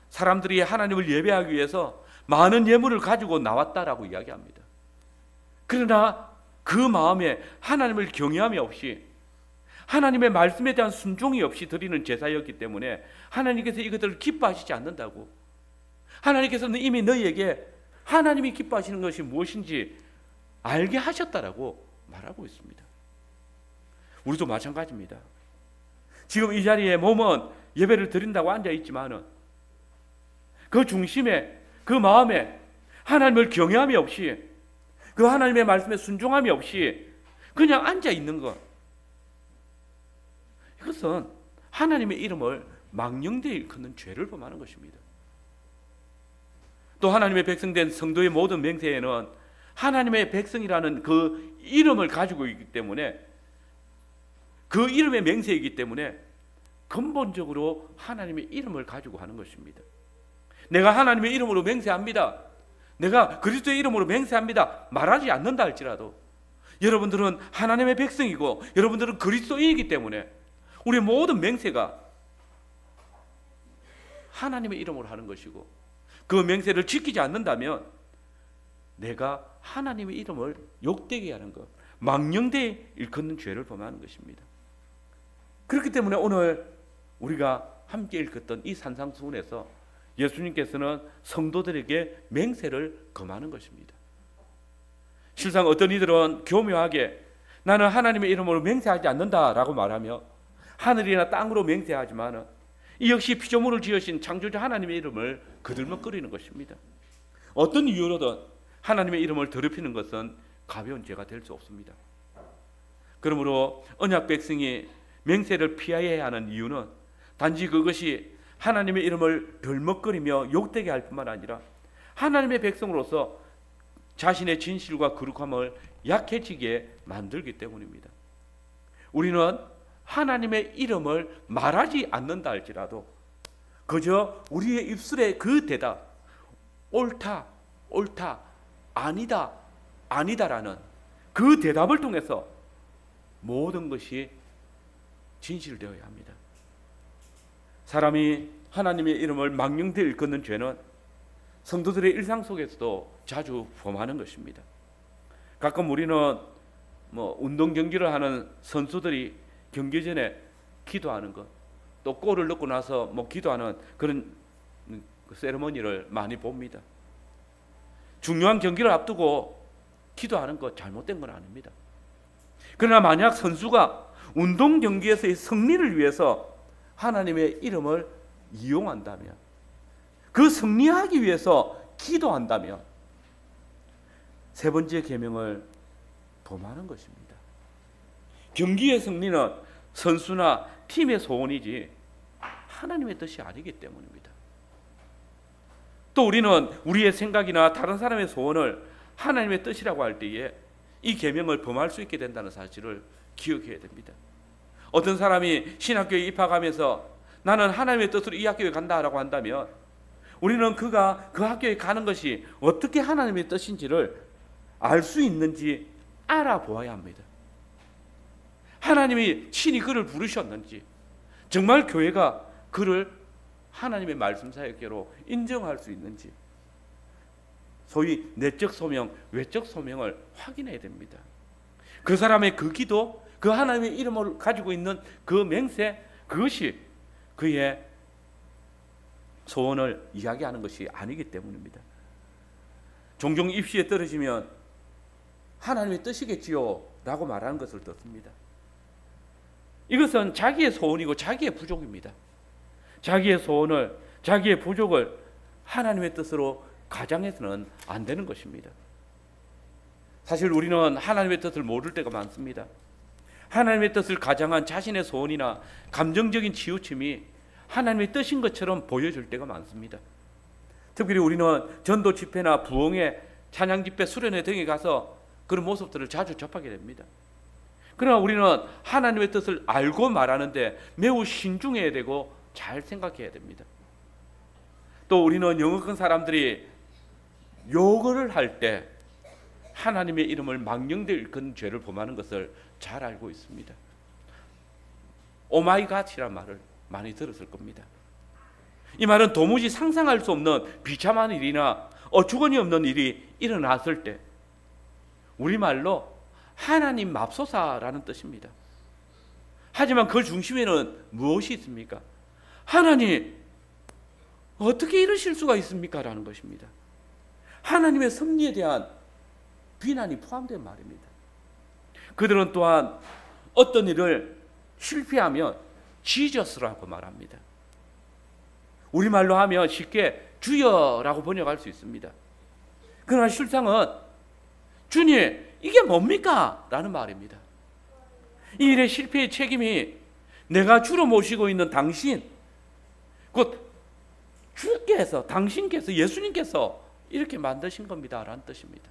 사람들이 하나님을 예배하기 위해서 많은 예물을 가지고 나왔다라고 이야기합니다. 그러나 그 마음에 하나님을 경외함이 없이 하나님의 말씀에 대한 순종이 없이 드리는 제사였기 때문에 하나님께서 이것들을 기뻐하시지 않는다고, 하나님께서는 이미 너희에게 하나님이 기뻐하시는 것이 무엇인지 알게 하셨다라고 말하고 있습니다. 우리도 마찬가지입니다. 지금 이 자리에 몸은 예배를 드린다고 앉아있지만 그 중심에, 그 마음에 하나님을 경외함이 없이, 그 하나님의 말씀에 순종함이 없이 그냥 앉아있는 것, 이것은 하나님의 이름을 망령되이 일컫는 죄를 범하는 것입니다. 또 하나님의 백성된 성도의 모든 맹세에는 하나님의 백성이라는 그 이름을 가지고 있기 때문에, 그 이름의 맹세이기 때문에 근본적으로 하나님의 이름을 가지고 하는 것입니다. 내가 하나님의 이름으로 맹세합니다, 내가 그리스도의 이름으로 맹세합니다 말하지 않는다 할지라도 여러분들은 하나님의 백성이고 여러분들은 그리스도인이기 때문에 우리의 모든 맹세가 하나님의 이름으로 하는 것이고, 그 맹세를 지키지 않는다면 내가 하나님의 이름을 욕되게 하는 것, 망령되이 일컫는 죄를 범하는 것입니다. 그렇기 때문에 오늘 우리가 함께 읽었던 이 산상수훈에서 예수님께서는 성도들에게 맹세를 금하는 것입니다. 실상 어떤 이들은 교묘하게 나는 하나님의 이름으로 맹세하지 않는다라고 말하며 하늘이나 땅으로 맹세하지만 이 역시 피조물을 지으신 창조주 하나님의 이름을 거들먹거리는 것입니다. 어떤 이유로든 하나님의 이름을 더럽히는 것은 가벼운 죄가 될 수 없습니다. 그러므로 언약 백성이 맹세를 피해야 하는 이유는 단지 그것이 하나님의 이름을 덜먹거리며 욕되게 할 뿐만 아니라 하나님의 백성으로서 자신의 진실과 거룩함을 약해지게 만들기 때문입니다. 우리는 하나님의 이름을 말하지 않는다 할지라도 그저 우리의 입술에 그 대답, 옳다, 옳다, 아니다, 아니다라는 그 대답을 통해서 모든 것이 진실되어야 합니다. 사람이 하나님의 이름을 망령되이 일컫는 죄는 성도들의 일상 속에서도 자주 범하는 것입니다. 가끔 우리는 운동 경기를 하는 선수들이 경기 전에 기도하는 것, 또 골을 넣고 나서 기도하는 그런 세레머니를 많이 봅니다. 중요한 경기를 앞두고 기도하는 것 잘못된 건 아닙니다. 그러나 만약 선수가 운동 경기에서의 승리를 위해서 하나님의 이름을 이용한다면, 그 승리하기 위해서 기도한다면 세 번째 계명을 범하는 것입니다. 경기의 승리는 선수나 팀의 소원이지 하나님의 뜻이 아니기 때문입니다. 또 우리는 우리의 생각이나 다른 사람의 소원을 하나님의 뜻이라고 할 때에 이 계명을 범할 수 있게 된다는 사실을 기억해야 됩니다. 어떤 사람이 신학교에 입학하면서 나는 하나님의 뜻으로 이 학교에 간다라고 한다면 우리는 그가 그 학교에 가는 것이 어떻게 하나님의 뜻인지를 알 수 있는지 알아보아야 합니다. 하나님이 친히 그를 부르셨는지, 정말 교회가 그를 하나님의 말씀 사역계로 인정할 수 있는지, 소위 내적 소명, 외적 소명을 확인해야 됩니다. 그 사람의 그 기도, 그 하나님의 이름을 가지고 있는 그 맹세, 그것이 그의 소원을 이야기하는 것이 아니기 때문입니다. 종종 입시에 떨어지면 하나님의 뜻이겠지요 라고 말하는 것을 듣습니다. 이것은 자기의 소원이고 자기의 부족입니다. 자기의 소원을, 자기의 부족을 하나님의 뜻으로 가장해서는 안 되는 것입니다. 사실 우리는 하나님의 뜻을 모를 때가 많습니다. 하나님의 뜻을 가장한 자신의 소원이나 감정적인 치우침이 하나님의 뜻인 것처럼 보여질 때가 많습니다. 특별히 우리는 전도 집회나 부흥회, 찬양 집회, 수련회 등에 가서 그런 모습들을 자주 접하게 됩니다. 그러나 우리는 하나님의 뜻을 알고 말하는데 매우 신중해야 되고 잘 생각해야 됩니다. 또 우리는 영어권 사람들이 요거를 할 때 하나님의 이름을 망령되이 일컫는 죄를 범하는 것을 잘 알고 있습니다. 오마이갓이란 말을 많이 들었을 겁니다. 이 말은 도무지 상상할 수 없는 비참한 일이나 어처구니 없는 일이 일어났을 때 우리말로 하나님 맙소사라는 뜻입니다. 하지만 그 중심에는 무엇이 있습니까? 하나님 어떻게 이러실 수가 있습니까? 라는 것입니다. 하나님의 섭리에 대한 비난이 포함된 말입니다. 그들은 또한 어떤 일을 실패하면 지저스라고 말합니다. 우리말로 하면 쉽게 주여라고 번역할 수 있습니다. 그러나 실상은 주님 이게 뭡니까? 라는 말입니다. 이 일의 실패의 책임이 내가 주로 모시고 있는 당신, 곧 주께서, 당신께서, 예수님께서 이렇게 만드신 겁니다 라는 뜻입니다.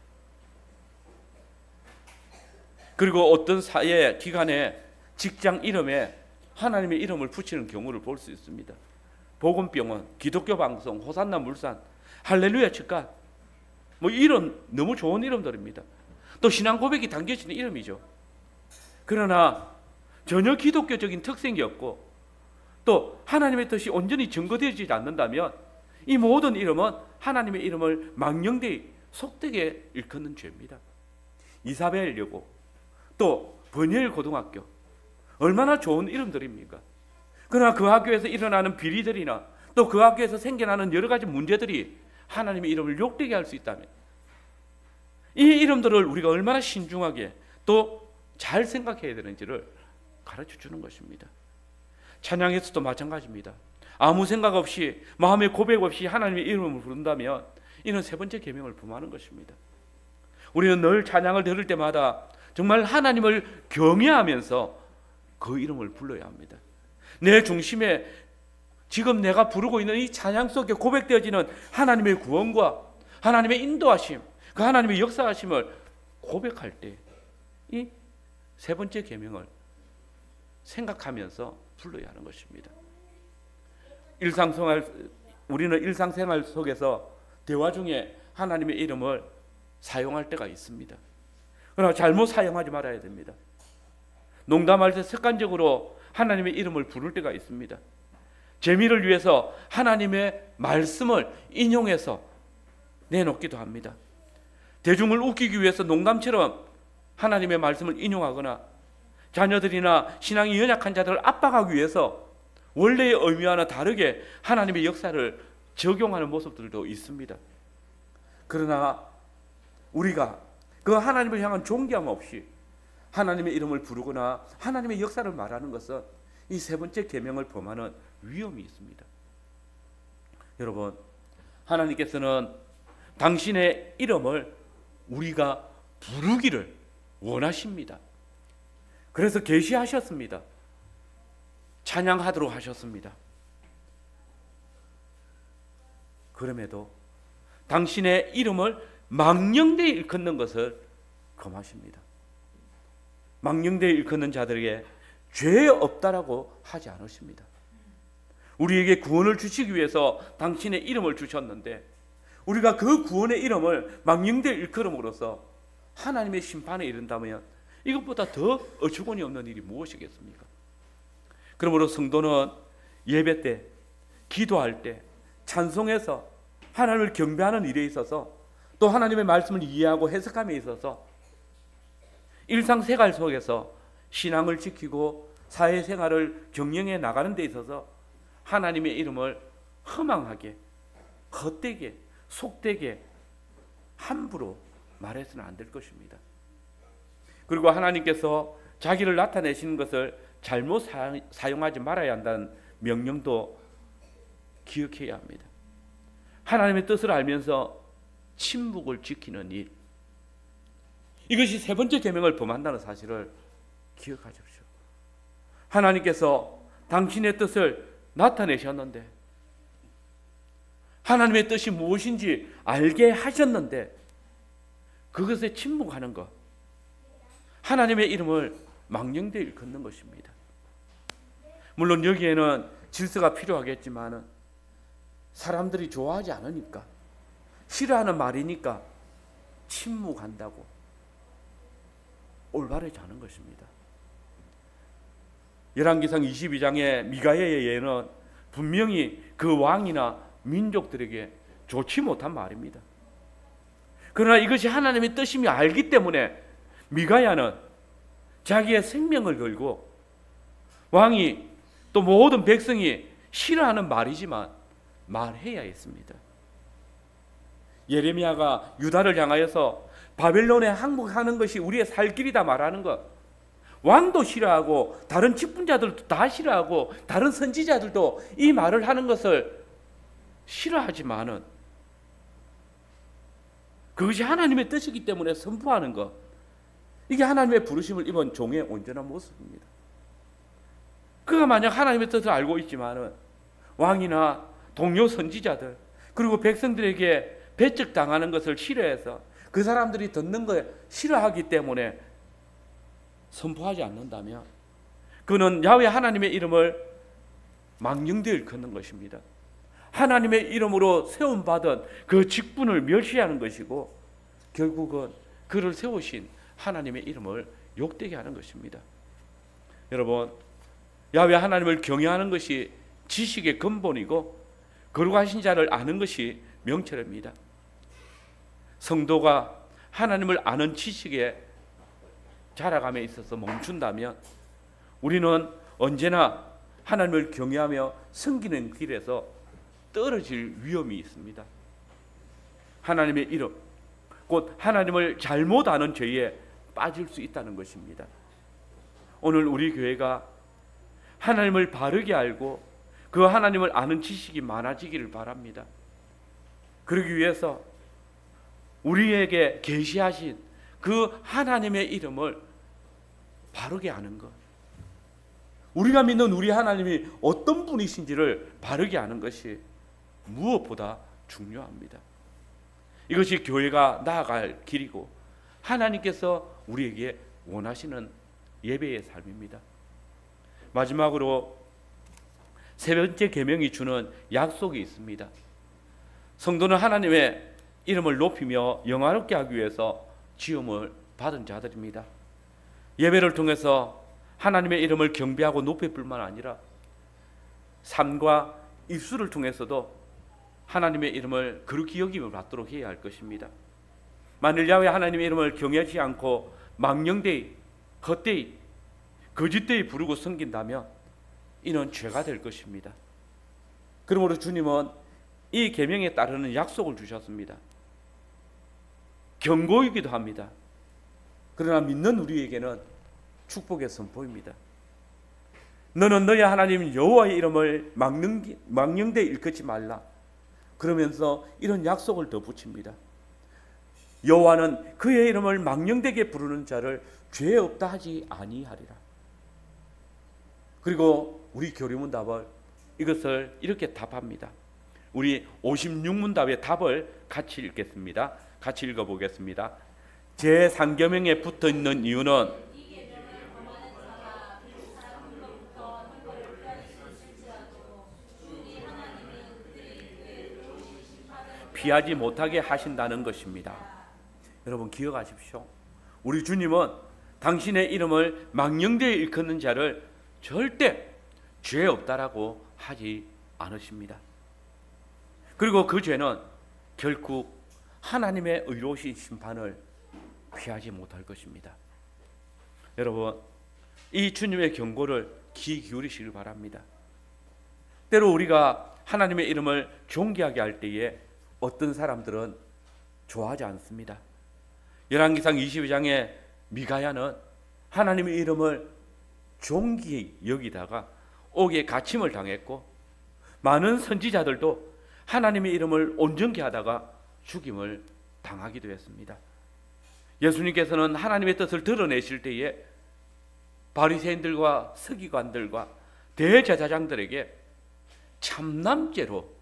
그리고 어떤 사회 기관에 직장 이름에 하나님의 이름을 붙이는 경우를 볼 수 있습니다. 복음병원, 기독교 방송, 호산나 물산, 할렐루야 측간, 이런 너무 좋은 이름들입니다. 또 신앙 고백이 담겨지는 이름이죠. 그러나 전혀 기독교적인 특성이 없고 또 하나님의 뜻이 온전히 증거되어지지 않는다면 이 모든 이름은 하나님의 이름을 망령되이 속되게 일컫는 죄입니다. 이사벨 여고, 또 버니엘 고등학교, 얼마나 좋은 이름들입니까? 그러나 그 학교에서 일어나는 비리들이나 또 그 학교에서 생겨나는 여러 가지 문제들이 하나님의 이름을 욕되게 할 수 있다면 이 이름들을 우리가 얼마나 신중하게 또 잘 생각해야 되는지를 가르쳐 주는 것입니다. 찬양에서도 마찬가지입니다. 아무 생각 없이, 마음의 고백 없이 하나님의 이름을 부른다면 이는 세 번째 계명을 범하는 것입니다. 우리는 늘 찬양을 들을 때마다 정말 하나님을 경외하면서 그 이름을 불러야 합니다. 내 중심에 지금 내가 부르고 있는 이 찬양 속에 고백되어지는 하나님의 구원과 하나님의 인도하심, 그 하나님의 역사하심을 고백할 때 이 세 번째 계명을 생각하면서 불러야 하는 것입니다. 우리는 일상생활 속에서 대화 중에 하나님의 이름을 사용할 때가 있습니다. 그러나 잘못 사용하지 말아야 됩니다. 농담할 때 습관적으로 하나님의 이름을 부를 때가 있습니다. 재미를 위해서 하나님의 말씀을 인용해서 내놓기도 합니다. 대중을 웃기기 위해서 농담처럼 하나님의 말씀을 인용하거나 자녀들이나 신앙이 연약한 자들을 압박하기 위해서 원래의 의미와는 다르게 하나님의 역사를 적용하는 모습들도 있습니다. 그러나 우리가 그 하나님을 향한 존경 없이 하나님의 이름을 부르거나 하나님의 역사를 말하는 것은 이 세 번째 계명을 범하는 위험이 있습니다. 여러분, 하나님께서는 당신의 이름을 우리가 부르기를 원하십니다. 그래서 계시하셨습니다. 찬양하도록 하셨습니다. 그럼에도 당신의 이름을 망령되이 일컫는 것을 금하십니다. 망령되이 일컫는 자들에게 죄 없다라고 하지 않으십니다. 우리에게 구원을 주시기 위해서 당신의 이름을 주셨는데 우리가 그 구원의 이름을 망령되이 일컬음으로써 하나님의 심판에 이른다면 이것보다 더 어처구니 없는 일이 무엇이겠습니까? 그러므로 성도는 예배 때, 기도할 때, 찬송해서 하나님을 경배하는 일에 있어서 또 하나님의 말씀을 이해하고 해석함에 있어서 일상생활 속에서 신앙을 지키고 사회생활을 경영해 나가는 데 있어서 하나님의 이름을 허망하게, 헛되게, 속되게 함부로 말해서는 안 될 것입니다. 그리고 하나님께서 자기를 나타내시는 것을 잘못 사용하지 말아야 한다는 명령도 기억해야 합니다. 하나님의 뜻을 알면서 침묵을 지키는 일, 이것이 세 번째 계명을 범한다는 사실을 기억하십시오. 하나님께서 당신의 뜻을 나타내셨는데 하나님의 뜻이 무엇인지 알게 하셨는데 그것에 침묵하는 것, 하나님의 이름을 망령되이 일컫는 것입니다. 물론 여기에는 질서가 필요하겠지만 사람들이 좋아하지 않으니까, 싫어하는 말이니까 침묵한다고 올바르지 않은 것입니다. 열왕기상 22장의 미가야의 예는 분명히 그 왕이나 민족들에게 좋지 못한 말입니다. 그러나 이것이 하나님의 뜻임이 알기 때문에 미가야는 자기의 생명을 걸고 왕이 또 모든 백성이 싫어하는 말이지만 말해야 했습니다. 예레미야가 유다를 향하여서 바벨론에 항복하는 것이 우리의 살 길이다 말하는 것, 왕도 싫어하고 다른 직분자들도 다 싫어하고 다른 선지자들도 이 말을 하는 것을 싫어하지만은 그것이 하나님의 뜻이기 때문에 선포하는 것, 이게 하나님의 부르심을 입은 종의 온전한 모습입니다. 그가 만약 하나님의 뜻을 알고 있지만은 왕이나 동료 선지자들 그리고 백성들에게 배척당하는 것을 싫어해서 그 사람들이 듣는 걸 싫어하기 때문에 선포하지 않는다면 그는 야훼 하나님의 이름을 망령되이 일컫는 것입니다. 하나님의 이름으로 세움받은 그 직분을 멸시하는 것이고 결국은 그를 세우신 하나님의 이름을 욕되게 하는 것입니다. 여러분, 야훼 하나님을 경외하는 것이 지식의 근본이고 거룩하신 자를 아는 것이 명철입니다. 성도가 하나님을 아는 지식에 자라감에 있어서 멈춘다면 우리는 언제나 하나님을 경외하며 섬기는 길에서 떨어질 위험이 있습니다. 하나님의 이름, 곧 하나님을 잘못 아는 죄에 빠질 수 있다는 것입니다. 오늘 우리 교회가 하나님을 바르게 알고 그 하나님을 아는 지식이 많아지기를 바랍니다. 그러기 위해서 우리에게 계시하신 그 하나님의 이름을 바르게 아는 것, 우리가 믿는 우리 하나님이 어떤 분이신지를 바르게 아는 것이 무엇보다 중요합니다. 이것이 교회가 나아갈 길이고 하나님께서 우리에게 원하시는 예배의 삶입니다. 마지막으로 세 번째 계명이 주는 약속이 있습니다. 성도는 하나님의 이름을 높이며 영화롭게 하기 위해서 지음을 받은 자들입니다. 예배를 통해서 하나님의 이름을 경배하고 높일 뿐만 아니라 삶과 입술을 통해서도 하나님의 이름을 그렇게 여김을 받도록 해야 할 것입니다. 만일 야훼 하나님의 이름을 경외하지 않고 망령되이, 헛되이, 거짓되이 부르고 섬긴다면 이는 죄가 될 것입니다. 그러므로 주님은 이 계명에 따르는 약속을 주셨습니다. 경고이기도 합니다. 그러나 믿는 우리에게는 축복의 선포입니다. 너는 너의 하나님 여호와의 이름을 망령되이 일컫지 말라. 그러면서 이런 약속을 더 붙입니다. 여호와는 그의 이름을 망령되게 부르는 자를 죄 없다 하지 아니하리라. 그리고 우리 교리문답을 이것을 이렇게 답합니다. 우리 56문답의 답을 같이 읽겠습니다. 같이 읽어보겠습니다. 제3계명에 붙어있는 이유는 피하지 못하게 하신다는 것입니다. 여러분 기억하십시오. 우리 주님은 당신의 이름을 망령되이 일컫는 자를 절대 죄 없다라고 하지 않으십니다. 그리고 그 죄는 결국 하나님의 의로우신 심판을 피하지 못할 것입니다. 여러분 이 주님의 경고를 귀 기울이시길 바랍니다. 때로 우리가 하나님의 이름을 존귀하게 할 때에 어떤 사람들은 좋아하지 않습니다. 열왕기상 22장의 미가야는 하나님의 이름을 존귀히 여기다가 옥에 갇힘을 당했고 많은 선지자들도 하나님의 이름을 온전케 하다가 죽임을 당하기도 했습니다. 예수님께서는 하나님의 뜻을 드러내실 때에 바리새인들과 서기관들과 대제사장들에게 참남죄로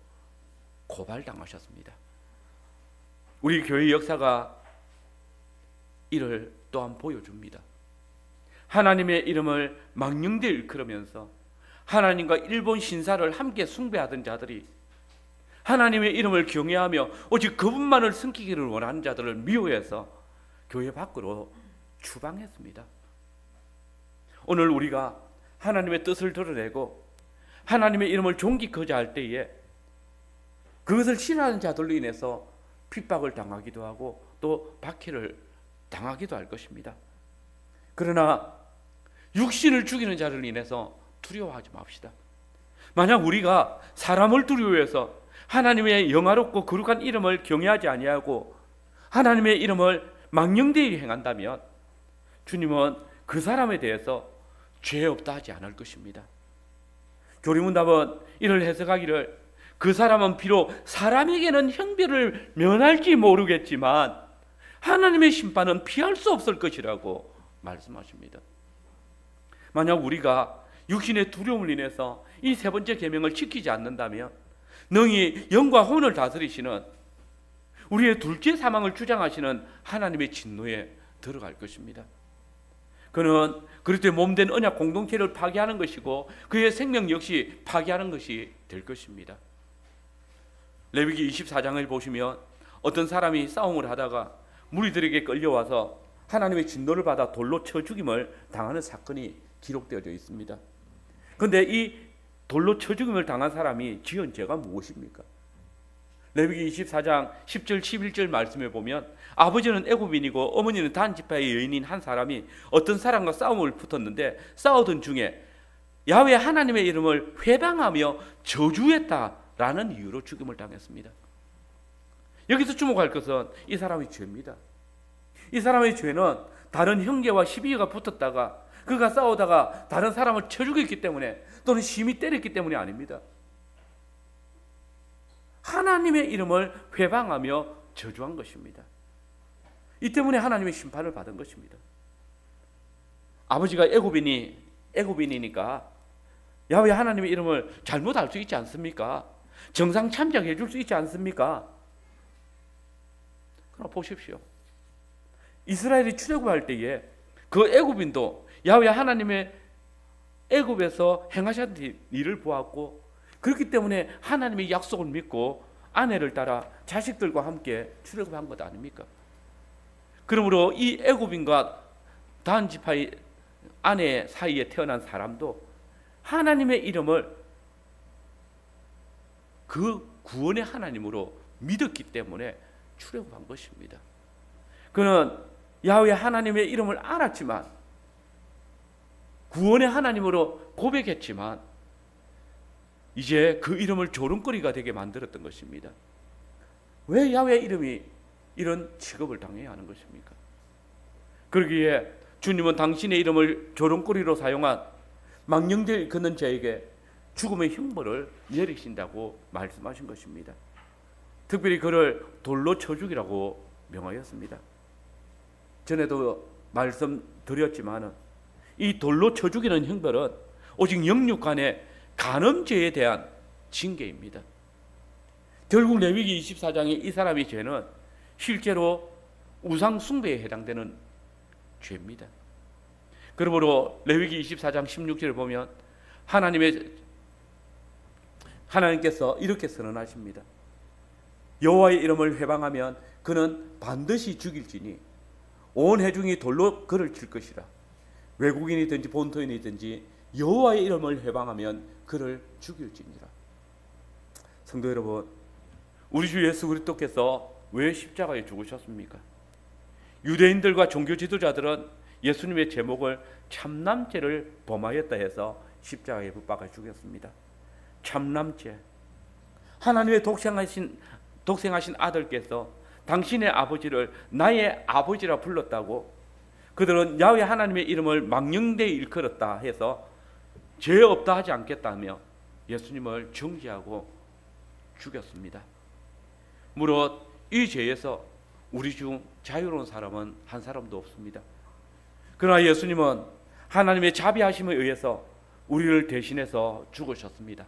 고발당하셨습니다. 우리 교회 역사가 이를 또한 보여줍니다. 하나님의 이름을 망령되이 일컬으면서 하나님과 일본 신사를 함께 숭배하던 자들이 하나님의 이름을 경외하며 오직 그분만을 섬기기를 원하는 자들을 미워해서 교회 밖으로 추방했습니다. 오늘 우리가 하나님의 뜻을 드러내고 하나님의 이름을 존귀케 할 때에 그것을 싫어하는 자들로 인해서 핍박을 당하기도 하고 또 박해를 당하기도 할 것입니다. 그러나 육신을 죽이는 자를 인해서 두려워하지 맙시다. 만약 우리가 사람을 두려워해서 하나님의 영화롭고 거룩한 이름을 경외하지 아니하고 하나님의 이름을 망령되이 행한다면 주님은 그 사람에 대해서 죄 없다 하지 않을 것입니다. 교리문답은 이를 해석하기를 그 사람은 비록 사람에게는 형벌을 면할지 모르겠지만 하나님의 심판은 피할 수 없을 것이라고 말씀하십니다. 만약 우리가 육신의 두려움을 인해서 이 세 번째 계명을 지키지 않는다면 능히 영과 혼을 다스리시는 우리의 둘째 사망을 주장하시는 하나님의 진노에 들어갈 것입니다. 그는 그리스도의 몸된 언약 공동체를 파괴하는 것이고 그의 생명 역시 파괴하는 것이 될 것입니다. 레위기 24장을 보시면 어떤 사람이 싸움을 하다가 무리들에게 끌려와서 하나님의 진노를 받아 돌로 쳐 죽임을 당하는 사건이 기록되어져 있습니다. 그런데 이 돌로 쳐 죽임을 당한 사람이 지은 죄가 무엇입니까? 레위기 24장 10절 11절 말씀에 보면 아버지는 애굽인이고 어머니는 단 지파의 여인인 한 사람이 어떤 사람과 싸움을 붙었는데 싸우던 중에 야훼 하나님의 이름을 회방하며 저주했다라는 이유로 죽임을 당했습니다. 여기서 주목할 것은 이 사람의 죄입니다. 이 사람의 죄는 다른 형제와 시비가 붙었다가 그가 싸우다가 다른 사람을 쳐 죽였기 때문에 또는 심히 때렸기 때문이 아닙니다. 하나님의 이름을 회방하며 저주한 것입니다. 이 때문에 하나님의 심판을 받은 것입니다. 아버지가 애굽인이니까 야훼 하나님의 이름을 잘못 알 수 있지 않습니까? 정상 참작해 줄 수 있지 않습니까? 그러나 보십시오. 이스라엘이 출애굽할 때에 그 애굽인도 야훼 하나님의 애굽에서 행하셨던 일을 보았고, 그렇기 때문에 하나님의 약속을 믿고 아내를 따라 자식들과 함께 출애굽한 것 아닙니까? 그러므로 이 애굽인과 단 지파의 아내 사이에 태어난 사람도 하나님의 이름을 그 구원의 하나님으로 믿었기 때문에 출애굽한 것입니다. 그는 야훼 하나님의 이름을 알았지만, 구원의 하나님으로 고백했지만, 이제 그 이름을 조롱거리가 되게 만들었던 것입니다. 왜 야훼 이름이 이런 취급을 당해야 하는 것입니까? 그러기에 주님은 당신의 이름을 조롱거리로 사용한 망령되이 걷는 자에게 죽음의 형벌을 내리신다고 말씀하신 것입니다. 특별히 그를 돌로 쳐 죽이라고 명하였습니다. 전에도 말씀드렸지만 이 돌로 쳐 죽이는 형벌은 오직 영육간의 간음죄에 대한 징계입니다. 결국 레위기 24장의 이 사람의 죄는 실제로 우상 숭배에 해당되는 죄입니다. 그러므로 레위기 24장 16절을 보면 하나님께서 이렇게 선언하십니다. 여호와의 이름을 회방하면 그는 반드시 죽일지니 온 회중이 돌로 그를 칠 것이라. 외국인이든지 본토인이든지 여호와의 이름을 회방하면 그를 죽일지니라. 성도 여러분, 우리 주 예수 그리스도께서 왜 십자가에 죽으셨습니까? 유대인들과 종교 지도자들은 예수님의 제목을 참남죄를 범하였다 해서 십자가에 못 박아 죽였습니다. 참남죄. 하나님의 독생하신 아들께서 당신의 아버지를 나의 아버지라 불렀다고, 그들은 야훼 하나님의 이름을 망령되이 일컬었다 해서 죄 없다 하지 않겠다며 예수님을 정죄하고 죽였습니다. 무릇 이 죄에서 우리 중 자유로운 사람은 한 사람도 없습니다. 그러나 예수님은 하나님의 자비하심에 의해서 우리를 대신해서 죽으셨습니다.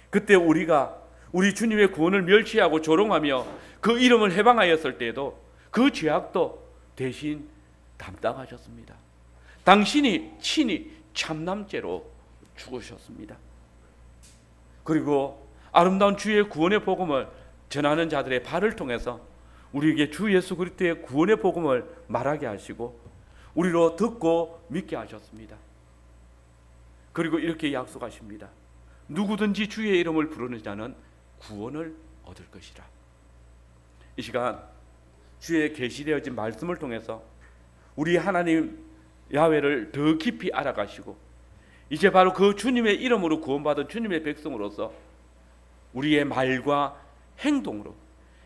그때 우리가 우리 주님의 구원을 멸시하고 조롱하며 그 이름을 해방하였을 때에도 그 죄악도 대신 담당하셨습니다. 당신이 친히 참남죄로 죽으셨습니다. 그리고 아름다운 주의 구원의 복음을 전하는 자들의 발을 통해서 우리에게 주 예수 그리스도의 구원의 복음을 말하게 하시고 우리로 듣고 믿게 하셨습니다. 그리고 이렇게 약속하십니다. 누구든지 주의 이름을 부르는 자는 구원을 얻을 것이라. 이 시간 주의 계시되어진 말씀을 통해서 우리 하나님 야훼를 더 깊이 알아가시고 이제 바로 그 주님의 이름으로 구원받은 주님의 백성으로서 우리의 말과 행동으로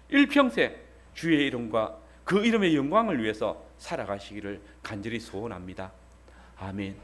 일평생 주의 이름과 그 이름의 영광을 위해서 살아가시기를 간절히 소원합니다. 아멘.